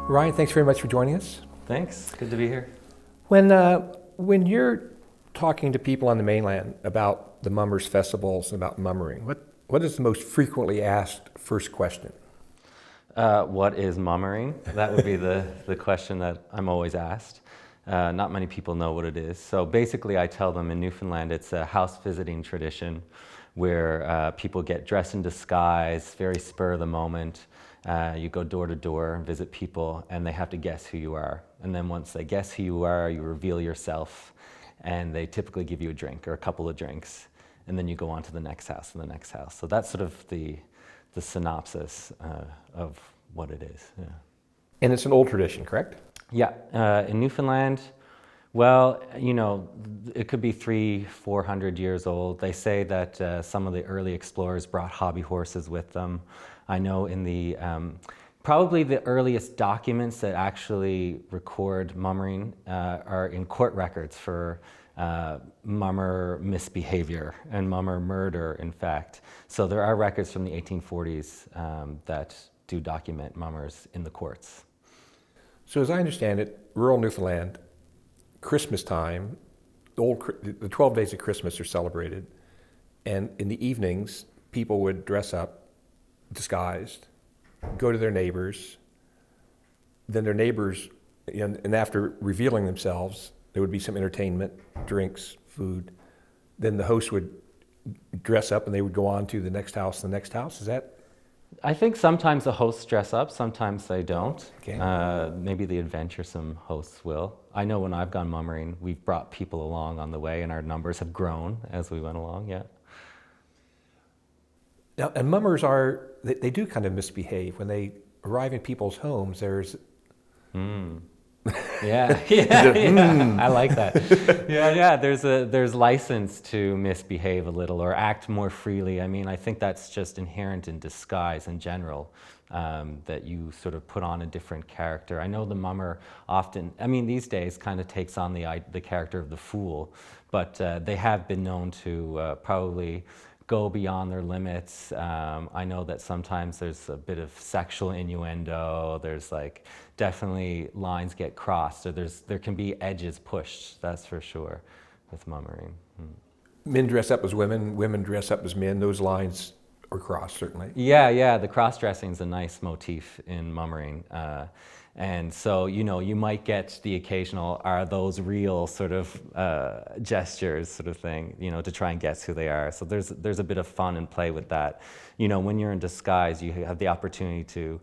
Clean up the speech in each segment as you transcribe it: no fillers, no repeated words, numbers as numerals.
Ryan, thanks very much for joining us. Thanks. Good to be here. When you're talking to people on the mainland about the mummers festivals and about mummering, what is the most frequently asked first question? What is mummering? That would be the question that I'm always asked. Not many people know what it is. So basically I tell them in Newfoundland it's a house visiting tradition where people get dressed in disguise, very spur of the moment. You go door to door and visit people and they have to guess who you are. And then once they guess who you are, you reveal yourself and they typically give you a drink or a couple of drinks. And then you go on to the next house and the next house. So that's sort of the synopsis of what it is. Yeah. And it's an old tradition, correct? Yeah, in Newfoundland, well, you know, it could be 300-400 years old. They say that some of the early explorers brought hobby horses with them. I know in the, probably the earliest documents that actually record mummering are in court records for mummer misbehavior and mummer murder, in fact. So there are records from the 1840s that do document mummers in the courts. So as I understand it, rural Newfoundland, Christmas time, the 12 days of Christmas are celebrated, and in the evenings, people would dress up, disguised, go to their neighbors, then their neighbors, and after revealing themselves, there would be some entertainment, drinks, food. Then the host would dress up and they would go on to the next house, Is that? I think sometimes the hosts dress up, sometimes they don't. Okay. Maybe the adventuresome hosts will. I know when I've gone mummering, we've brought people along on the way and our numbers have grown as we went along, yeah. Now, and mummers they do kind of misbehave. When they arrive in people's homes, there's... Yeah, I like that. Yeah, there's license to misbehave a little or act more freely. I mean, I think that's just inherent in disguise in general, that you sort of put on a different character. I know the mummer often, I mean, these days kind of takes on the character of the fool, but they have been known to probably go beyond their limits. I know that sometimes there's a bit of sexual innuendo. There's like definitely lines get crossed, or there can be edges pushed. That's for sure with mummering. Men dress up as women, women dress up as men. Those lines are crossed, certainly. Yeah. The cross-dressing is a nice motif in mummering. And so, you know, you might get the occasional, are those real sort of gestures sort of thing, you know, to try and guess who they are. So there's a bit of fun and play with that. You know, when you're in disguise, you have the opportunity to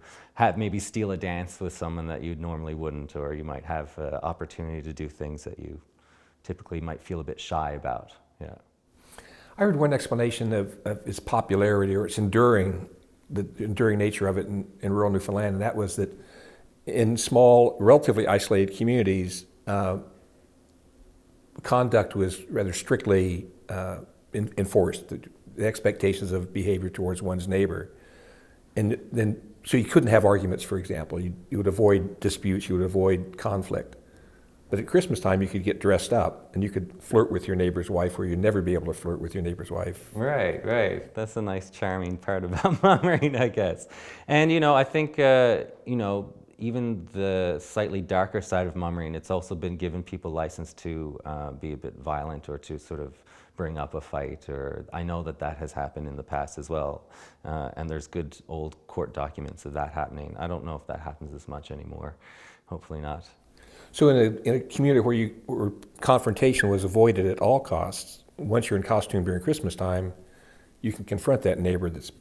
maybe steal a dance with someone that you normally wouldn't, or you might have opportunity to do things that you typically might feel a bit shy about, yeah. I heard one explanation of its popularity or its enduring nature of it in rural Newfoundland, and that was that in small, relatively isolated communities, conduct was rather strictly enforced, the expectations of behavior towards one's neighbor. And then, so you couldn't have arguments, for example. You would avoid disputes, you would avoid conflict. But at Christmas time, you could get dressed up and you could flirt with your neighbor's wife where you'd never be able to flirt with your neighbor's wife. Right. That's a nice, charming part about mummering, I guess. And, you know, I think, you know, even the slightly darker side of mummering, it's also been given people license to be a bit violent or to sort of bring up a fight, or I know that has happened in the past as well. And there's good old court documents of that happening. I don't know if that happens as much anymore. Hopefully not. So in a community where confrontation was avoided at all costs, once you're in costume during Christmas time, you can confront that neighbor that's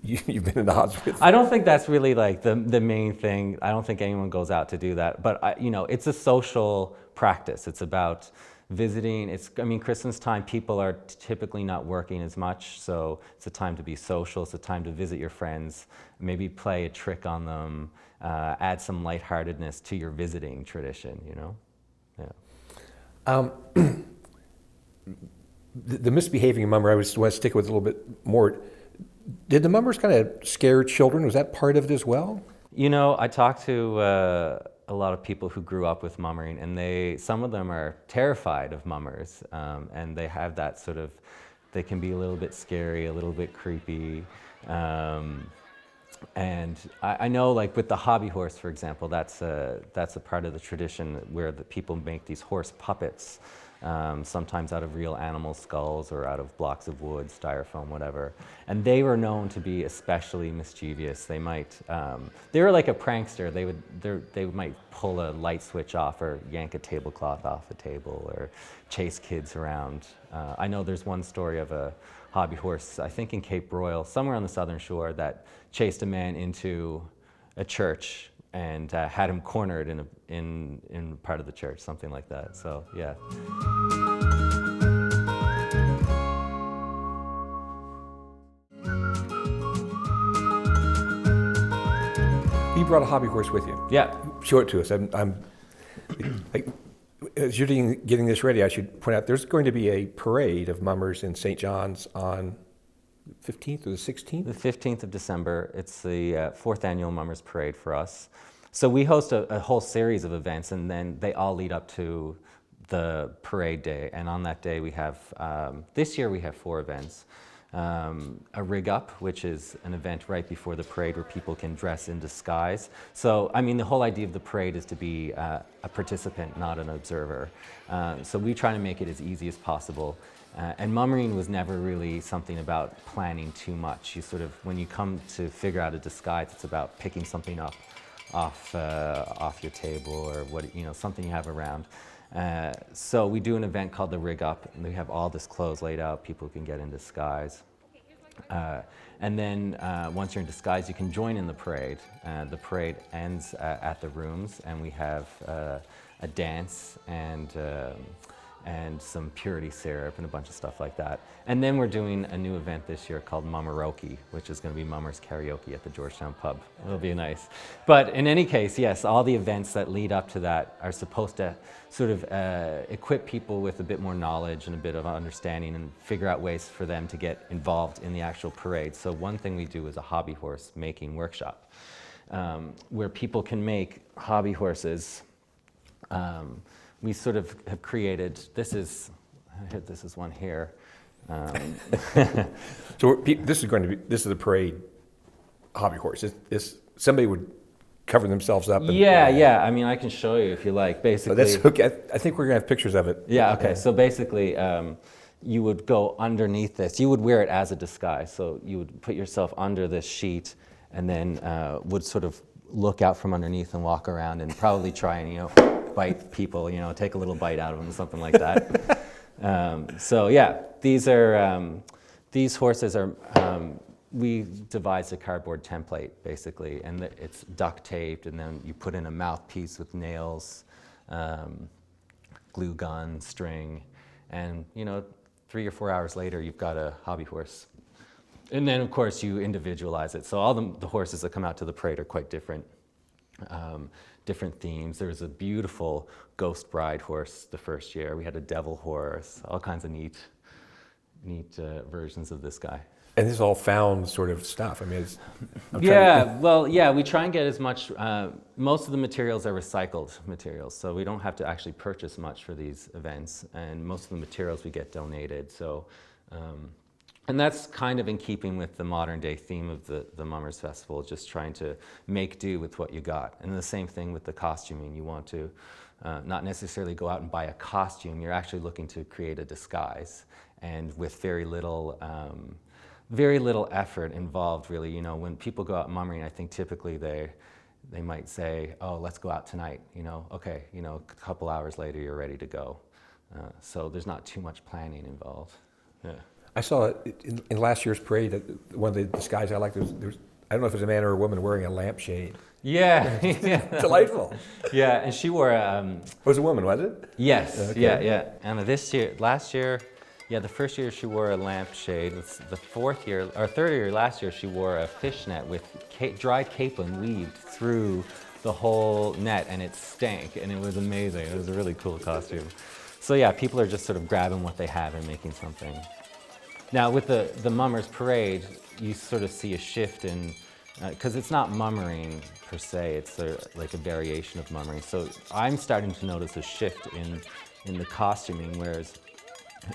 you've been in odds with. I don't think that's really like the main thing. I don't think anyone goes out to do that. But you know, it's a social practice. It's about visiting. I mean, Christmas time, people are typically not working as much, so it's a time to be social. It's a time to visit your friends, maybe play a trick on them, add some lightheartedness to your visiting tradition, you know? Yeah. The misbehaving mummer, I want to stick with a little bit more. Did the mummers kind of scare children? Was that part of it as well? You know, I talked to a lot of people who grew up with mummering, and some of them are terrified of mummers, and they have that sort of, they can be a little bit scary, a little bit creepy. And I know, like with the hobby horse, for example, that's a part of the tradition where the people make these horse puppets, sometimes out of real animal skulls or out of blocks of wood, styrofoam, whatever. And they were known to be especially mischievous. They might, they were like a prankster. They might pull a light switch off or yank a tablecloth off a table or chase kids around. I know there's one story of a hobby horse, I think in Cape Royal, somewhere on the southern shore, that chased a man into a church and had him cornered in part of the church, something like that. So yeah. You brought a hobby horse with you. Yeah. Show it to us. As you're getting this ready, I should point out there's going to be a parade of mummers in St. John's on the 15th or the 16th? The 15th of December. It's the fourth annual Mummers Parade for us. So we host a whole series of events, and then they all lead up to the parade day. And on that day we have, this year we have 4 events. A rig up, which is an event right before the parade where people can dress in disguise. So, I mean, the whole idea of the parade is to be a participant, not an observer. So we try to make it as easy as possible. And mummering was never really something about planning too much. You sort of, when you come to figure out a disguise, it's about picking something up off your table or what, you know, something you have around. So we do an event called the Rig Up, and we have all this clothes laid out. People can get in disguise. And then once you're in disguise, you can join in the parade. The parade ends at the rooms, and we have a dance and some purity syrup and a bunch of stuff like that. And then we're doing a new event this year called Mummeroke, which is going to be Mummers Karaoke at the Georgetown Pub. It'll be nice. But in any case, yes, all the events that lead up to that are supposed to sort of equip people with a bit more knowledge and a bit of understanding and figure out ways for them to get involved in the actual parade. So one thing we do is a hobby horse making workshop, where people can make hobby horses. We sort of have created, this is one here. So this is the parade hobby horse. Somebody would cover themselves up. Yeah. I mean, I can show you if you like. Basically, that's okay. I think we're gonna have pictures of it. Yeah. Okay. So basically, you would go underneath this. You would wear it as a disguise. So you would put yourself under this sheet, and then would sort of look out from underneath and walk around and probably try and bite people. Take a little bite out of them, something like that. So yeah, these horses are. We devised a cardboard template, basically, and it's duct taped, and then you put in a mouthpiece with nails, glue gun, string, and 3 or 4 hours later, you've got a hobby horse. And then, of course, you individualize it. So all the horses that come out to the parade are quite different, different themes. There was a beautiful ghost bride horse the first year. We had a devil horse, all kinds of neat versions of this guy. And this is all found sort of stuff. I mean, we try and get as much, most of the materials are recycled materials, so we don't have to actually purchase much for these events, and most of the materials we get donated. So, and that's kind of in keeping with the modern day theme of the Mummers Festival, just trying to make do with what you got. And the same thing with the costuming. You want to not necessarily go out and buy a costume, you're actually looking to create a disguise, and with very little effort involved, really. When people go out mummering, I think typically they might say, "Oh, let's go out tonight." Okay, a couple hours later, you're ready to go. So there's not too much planning involved. Yeah. I saw it in last year's parade. One of the disguises I liked, there was I don't know if it was a man or a woman wearing a lampshade. Yeah. Delightful. Yeah, and she wore it was a woman, was it? Yes. Okay. Yeah. And last year. Yeah, the first year she wore a lampshade. The third year, last year, she wore a fishnet with dried capon weaved through the whole net, and it stank, and it was amazing. It was a really cool costume. So yeah, people are just sort of grabbing what they have and making something. Now with the Mummers Parade, you sort of see a shift in, because it's not mummering per se, it's like a variation of mummering. So I'm starting to notice a shift in the costuming, whereas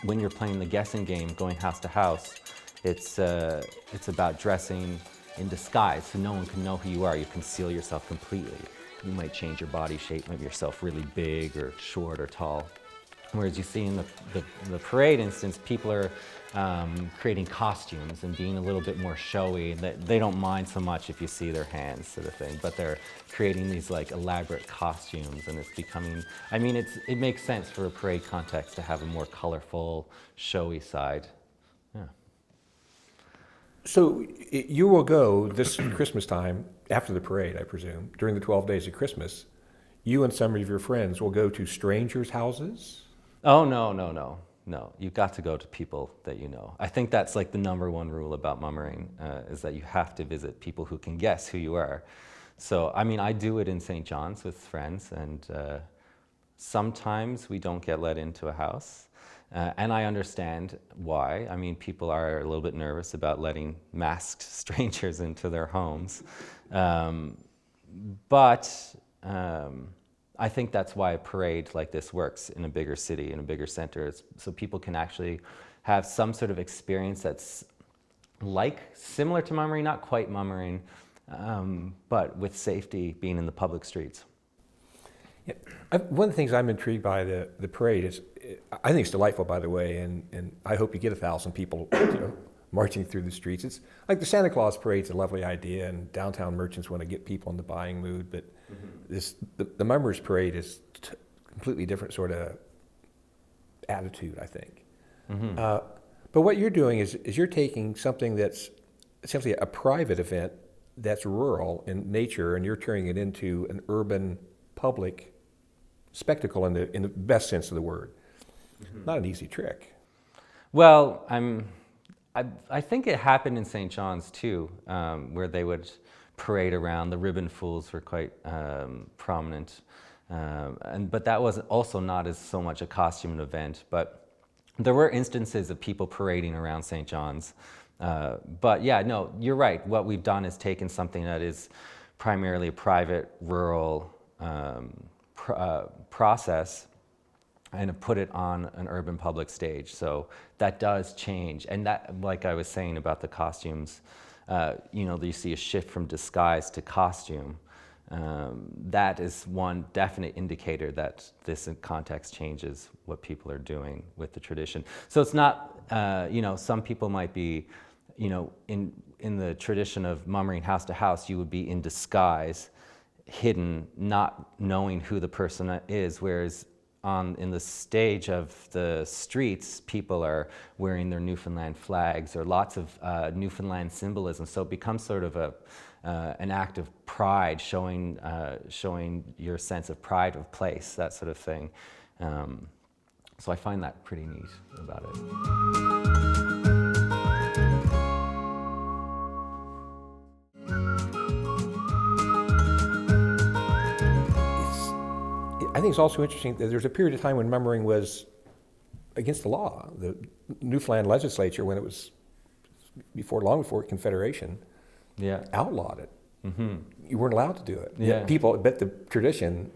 when you're playing the guessing game, going house to house, it's about dressing in disguise, so no one can know who you are. You conceal yourself completely. You might change your body shape, make yourself really big or short or tall. Whereas you see in the parade instance, people are creating costumes and being a little bit more showy. They don't mind so much if you see their hands, sort of thing, but they're creating these like elaborate costumes, and it's becoming, I mean, it makes sense for a parade context to have a more colorful, showy side. Yeah. So you will go this Christmas time, after the parade, I presume, during the 12 days of Christmas, you and some of your friends will go to strangers' houses? Oh, no, no, no, no. You've got to go to people that you know. I think that's like the number one rule about mummering, is that you have to visit people who can guess who you are. So, I mean, I do it in St. John's with friends, and sometimes we don't get let into a house. And I understand why. I mean, people are a little bit nervous about letting masked strangers into their homes. But I think that's why a parade like this works in a bigger city, in a bigger center, so people can actually have some sort of experience that's like similar to mummering, not quite mummering, but with safety, being in the public streets. Yeah. One of the things I'm intrigued by the parade is, I think it's delightful, by the way, and I hope you get 1,000 people marching through the streets. It's like the Santa Claus parade's a lovely idea, and downtown merchants want to get people in the buying mood, but the Mummers Parade is completely different sort of attitude, I think. But what you're doing is you're taking something that's essentially a private event that's rural in nature, and you're turning it into an urban public spectacle in the best sense of the word. Not an easy trick. Well, I think it happened in St. John's too, where they would parade around. The ribbon fools were quite prominent, but that was also not as so much a costume event. But there were instances of people parading around St. John's. But yeah, no, you're right. What we've done is taken something that is primarily a private, rural process and have put it on an urban public stage. So that does change. And that, like I was saying about the costumes, you see a shift from disguise to costume. That is one definite indicator that this context changes what people are doing with the tradition. So it's not, some people might be, in the tradition of mummering house to house, you would be in disguise, hidden, not knowing who the person is, whereas in the stage of the streets, people are wearing their Newfoundland flags or lots of Newfoundland symbolism. So it becomes sort of an act of pride, showing your sense of pride of place, that sort of thing. So I find that pretty neat about it. I think it's also interesting that there's a period of time when mummering was against the law. The Newfoundland legislature, when it was long before Confederation, outlawed it. You weren't allowed to do it. Yeah. People, but the tradition,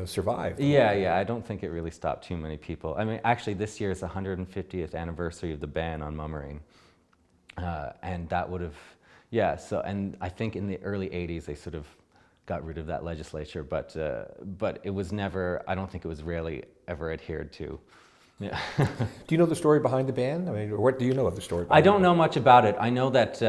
survived. Yeah. I don't think it really stopped too many people. I mean, actually, this year is the 150th anniversary of the ban on mummering, and that would have, So, and I think in the early '80s they sort of got rid of that legislature, but it was never, I don't think it was really ever adhered to. Yeah. Do you know the story behind the ban? I mean, what do you know of the story behind I don't know much about it. I know that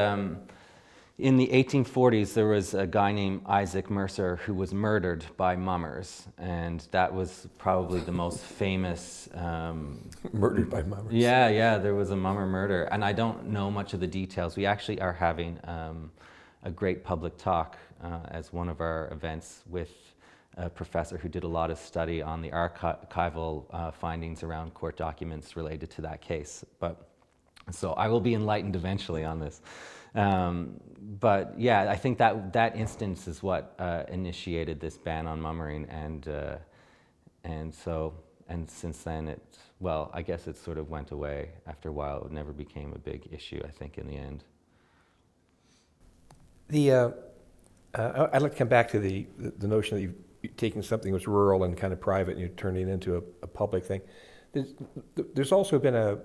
in the 1840s there was a guy named Isaac Mercer who was murdered by mummers, and that was probably the most famous... Murdered by mummers. Yeah, there was a mummer murder, and I don't know much of the details. We actually are having a great public talk as one of our events with a professor who did a lot of study on the archival findings around court documents related to that case. So I will be enlightened eventually on this. But yeah, I think that instance is what initiated this ban on mummering, and since then I guess it sort of went away after a while. It never became a big issue, I think, in the end. I'd like to come back to the notion that you've taken something that was rural and kind of private and you're turning it into a public thing. There's also been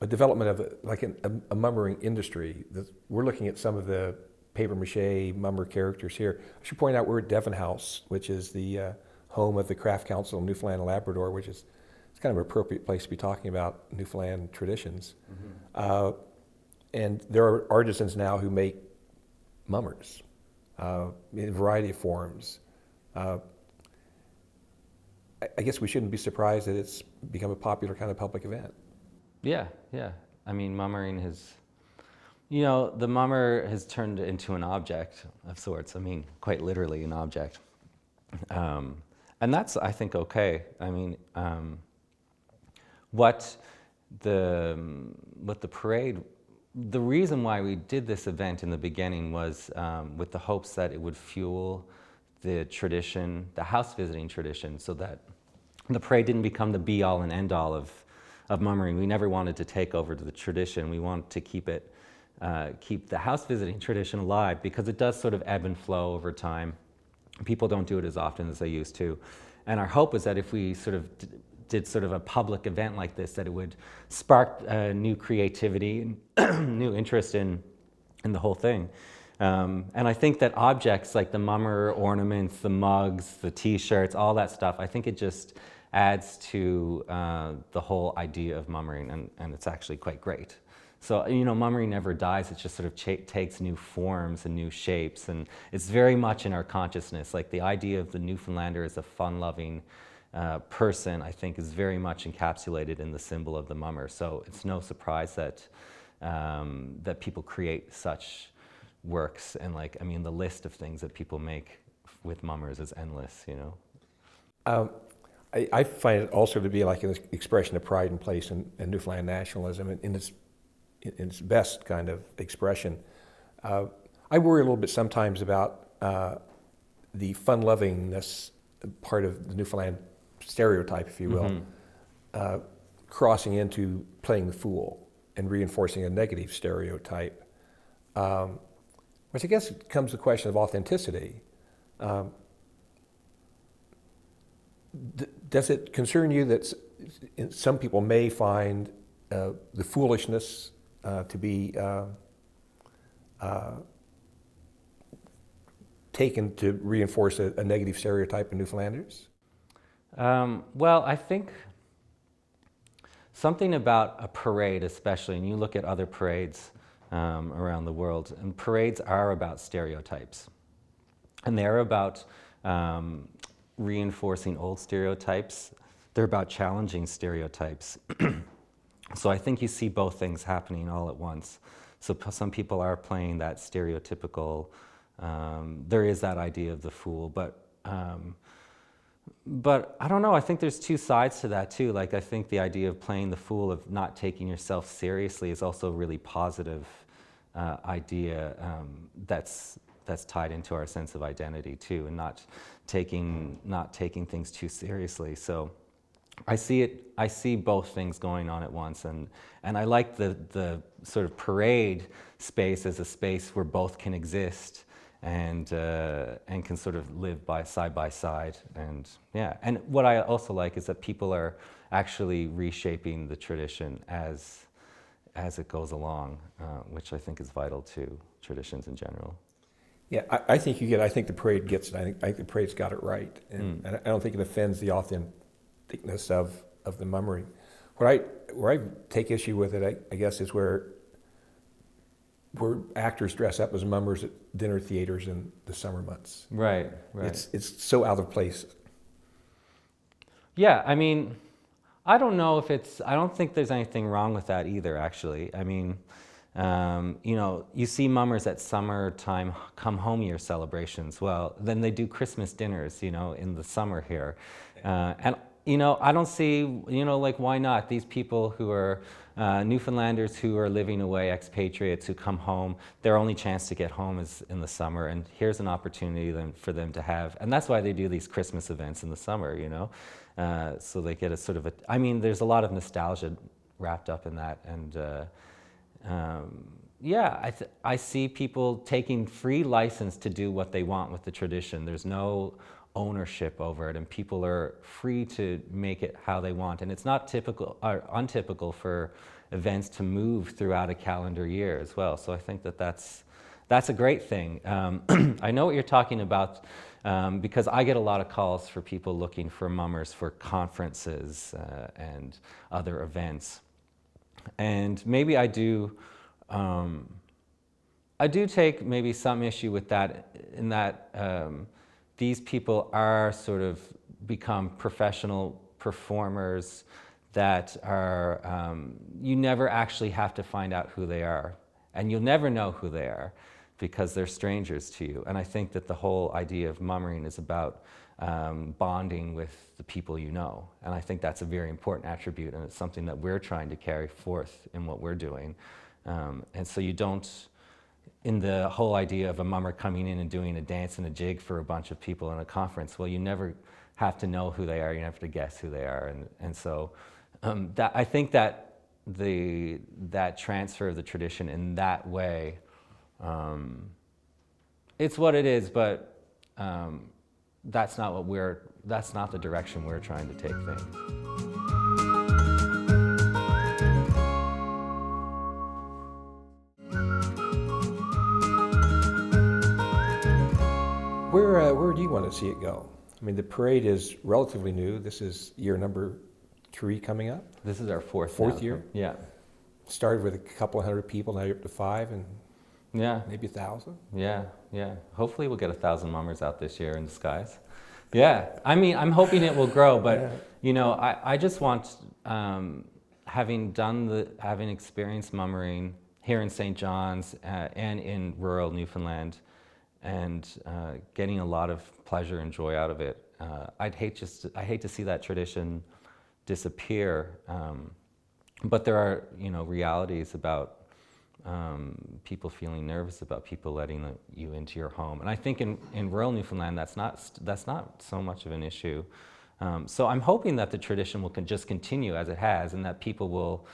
a development of a mummering industry. We're looking at some of the paper mache mummer characters here. I should point out we're at Devon House, which is the home of the Craft Council of Newfoundland and Labrador, which is it's kind of an appropriate place to be talking about Newfoundland traditions. And there are artisans now who make mummers in a variety of forms. I guess we shouldn't be surprised that it's become a popular kind of public event. Yeah, yeah. I mean, mummering has, you know, the mummer has turned into an object of sorts. I mean, quite literally an object. And that's, I think, okay. I mean, what the parade, the reason why we did this event in the beginning was with the hopes that it would fuel the tradition, the house visiting tradition, so that the parade didn't become the be-all and end-all of mummering. We never wanted to take over the tradition. We wanted to keep it, keep the house visiting tradition alive, because it does sort of ebb and flow over time. People don't do it as often as they used to. And our hope was that if we sort of did sort of a public event like this, that it would spark new creativity and new interest in the whole thing. And I think that objects like the mummer ornaments, the mugs, the t-shirts, all that stuff, I think it just adds to the whole idea of mummering, and it's actually quite great. So, you know, mummering never dies. It just sort of takes new forms and new shapes, and it's very much in our consciousness. Like the idea of the Newfoundlander as a fun-loving person, I think, is very much encapsulated in the symbol of the mummer. So it's no surprise that that people create such works, and like, I mean, the list of things that people make with mummers is endless, you know. I find it also to be like an expression of pride and place in Newfoundland nationalism in its best kind of expression. I worry a little bit sometimes about the fun-lovingness part of the Newfoundland stereotype, if you will, crossing into playing the fool and reinforcing a negative stereotype, which I guess comes to the question of authenticity. Does it concern you that some people may find the foolishness to be taken to reinforce a negative stereotype in Newfoundlanders? Well, I think something about a parade especially, and you look at other parades around the world, and parades are about stereotypes. And they're about reinforcing old stereotypes. They're about challenging stereotypes. So I think you see both things happening all at once. So some people are playing that stereotypical, there is that idea of the fool, but I don't know, I think there's two sides to that too. Like, I think the idea of playing the fool, of not taking yourself seriously, is also a really positive idea that's tied into our sense of identity too, and not taking things too seriously. So I see both things going on at once, and I like the sort of parade space as a space where both can exist and can sort of live side by side. And yeah, and what I also like is that people are actually reshaping the tradition as it goes along, which I think is vital to traditions in general. Yeah, I think the parade gets it. I think the parade's got it right, and I don't think it offends the authenticness of the mummery. Where I take issue with it, I guess, is where actors dress up as mummers at dinner theaters in the summer months. Right. It's so out of place. Yeah, I mean, I don't know if I don't think there's anything wrong with that either, actually. I mean, you know, you see mummers at summertime come home year celebrations. Well, then they do Christmas dinners, you know, in the summer here. And, you know, I don't see, you know, like, why not? These people who are Newfoundlanders who are living away, expatriates who come home, their only chance to get home is in the summer. And here's an opportunity then for them to have, and that's why they do these Christmas events in the summer, you know. So they get a sort of I mean, there's a lot of nostalgia wrapped up in that. And yeah, I see people taking free license to do what they want with the tradition. There's no ownership over it, and people are free to make it how they want. And it's not typical or untypical for events to move throughout a calendar year as well. So I think that that's a great thing. I know what you're talking about because I get a lot of calls for people looking for mummers for conferences and other events. And maybe I do take maybe some issue with that, in that these people are sort of become professional performers that are, you never actually have to find out who they are. And you'll never know who they are because they're strangers to you. And I think that the whole idea of mummering is about bonding with the people you know. And I think that's a very important attribute, and it's something that we're trying to carry forth in what we're doing. And so you don't, in the whole idea of a mummer coming in and doing a dance and a jig for a bunch of people in a conference, well, you never have to know who they are, you never have to guess who they are. And so that, I think that that transfer of the tradition in that way, it's what it is, but that's not the direction we're trying to take things. Where do you want to see it go? I mean, the parade is relatively new. This is year number 3 coming up. This is our fourth year? Yeah. Started with a couple of hundred people, now you're up to 5 and Yeah. maybe 1,000. Yeah. Hopefully we'll get 1,000 mummers out this year in disguise. Yeah. I mean, I'm hoping it will grow, but Yeah. you know, I just want, having experienced mummering here in St. John's and in rural Newfoundland, and getting a lot of pleasure and joy out of it. I hate to see that tradition disappear, but there are, you know, realities about people feeling nervous about people letting you into your home. And I think in rural Newfoundland, that's not so much of an issue. So I'm hoping that the tradition will just continue as it has, and that people will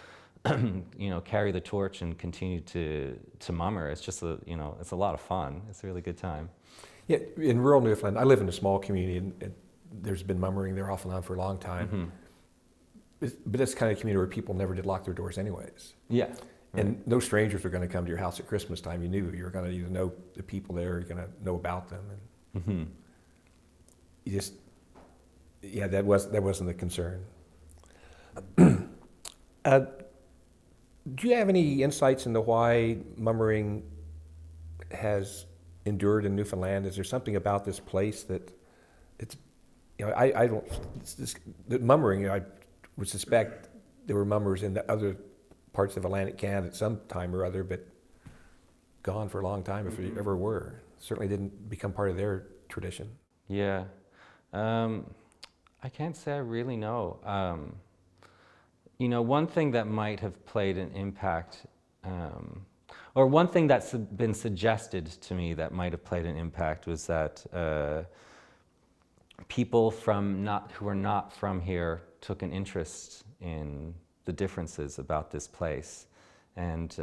you know, carry the torch and continue to mummer. It's just it's a lot of fun. It's a really good time. Yeah, in rural Newfoundland, I live in a small community, and there's been mummering there off and on for a long time. Mm-hmm. But it's the kind of community where people never did lock their doors anyways. Yeah. Right. And no strangers were going to come to your house at Christmas time. You knew you were going to either know the people there, or you're going to know about them. And mm-hmm. you just, yeah, that wasn't the concern. Do you have any insights into why mummering has endured in Newfoundland? Is there something about this place that it's, you know, I don't, the mummering, you know, I would suspect there were mummers in the other parts of Atlantic Canada at some time or other, but gone for a long time if they ever were. Certainly didn't become part of their tradition. Yeah. I can't say I really know. You know, one thing that might have played an impact, or one thing that's been suggested to me that might have played an impact, was that people who are not from here took an interest in the differences about this place. And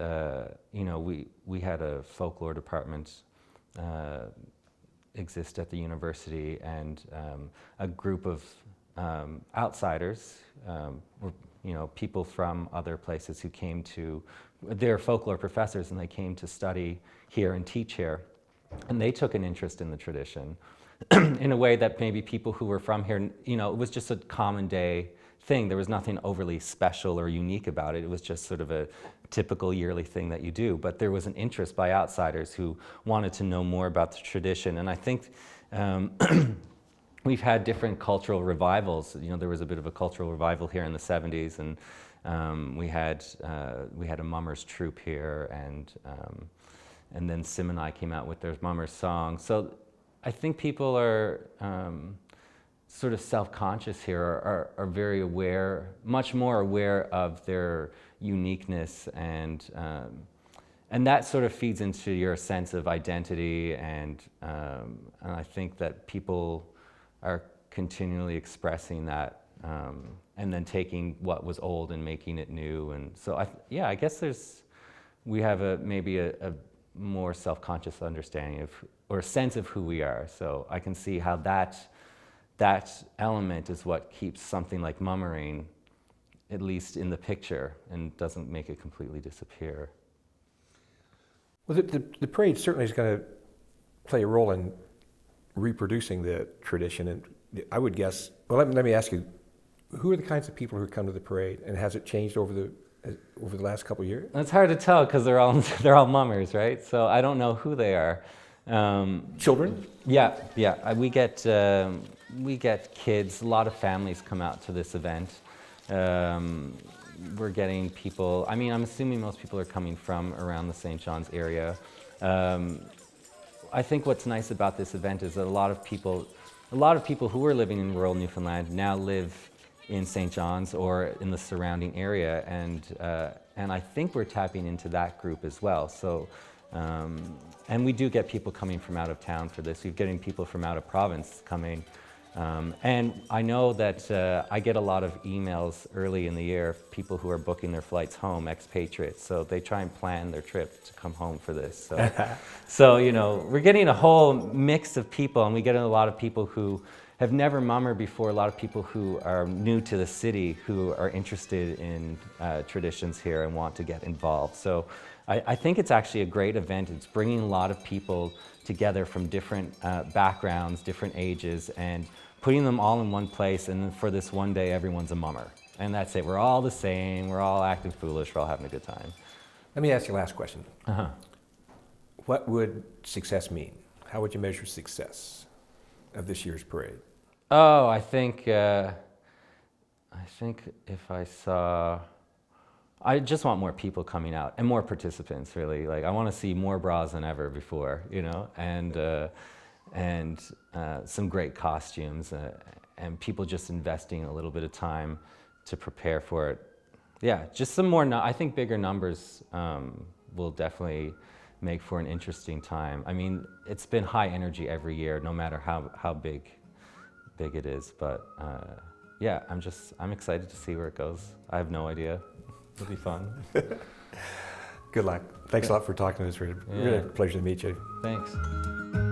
you know, we had a folklore department exist at the university, and a group of outsiders were, you know, people from other places who came to, they're folklore professors, and they came to study here and teach here. And they took an interest in the tradition in a way that maybe people who were from here, you know, it was just a common day thing. There was nothing overly special or unique about it. It was just sort of a typical yearly thing that you do. But there was an interest by outsiders who wanted to know more about the tradition. And I think we've had different cultural revivals. You know, there was a bit of a cultural revival here in the 70s, and we had a mummers troupe here, and then Sim and I came out with their mummers song. So I think people are sort of self-conscious here, are very aware, much more aware of their uniqueness, and that sort of feeds into your sense of identity, and I think that people are continually expressing that, and then taking what was old and making it new. And so I guess we have maybe a more self-conscious understanding of, or a sense of who we are. So I can see how that that element is what keeps something like mummering at least in the picture and doesn't make it completely disappear. Well, the parade certainly is going to play a role in reproducing the tradition, and I would guess. Well, let me ask you, who are the kinds of people who come to the parade, and has it changed over the last couple of years? It's hard to tell because they're all mummers, right? So I don't know who they are. Children? Yeah. We get kids. A lot of families come out to this event. We're getting people. I mean, I'm assuming most people are coming from around the St. John's area. I think what's nice about this event is that a lot of people who were living in rural Newfoundland now live in St. John's or in the surrounding area, and I think we're tapping into that group as well. So, and we do get people coming from out of town for this. We're getting people from out of province coming. And I know that I get a lot of emails early in the year, people who are booking their flights home, expatriates, so they try and plan their trip to come home for this. So, so you know, we're getting a whole mix of people, and we get a lot of people who have never mummered before, a lot of people who are new to the city, who are interested in traditions here and want to get involved. So I think it's actually a great event. It's bringing a lot of people together from different backgrounds, different ages, and putting them all in one place, and then for this one day, everyone's a mummer. And that's it. We're all the same. We're all acting foolish. We're all having a good time. Let me ask you a last question. What would success mean? How would you measure success of this year's parade? Oh, I think if I saw, I just want more people coming out and more participants, really. Like, I want to see more bras than ever before, you know, and some great costumes, and people just investing a little bit of time to prepare for it. Yeah, just some more, I think bigger numbers will definitely make for an interesting time. I mean, it's been high energy every year, no matter how big it is, but yeah, I'm excited to see where it goes. I have no idea. It'll be fun. Good luck. Thanks a lot for talking to us. Really a pleasure to meet you. Thanks.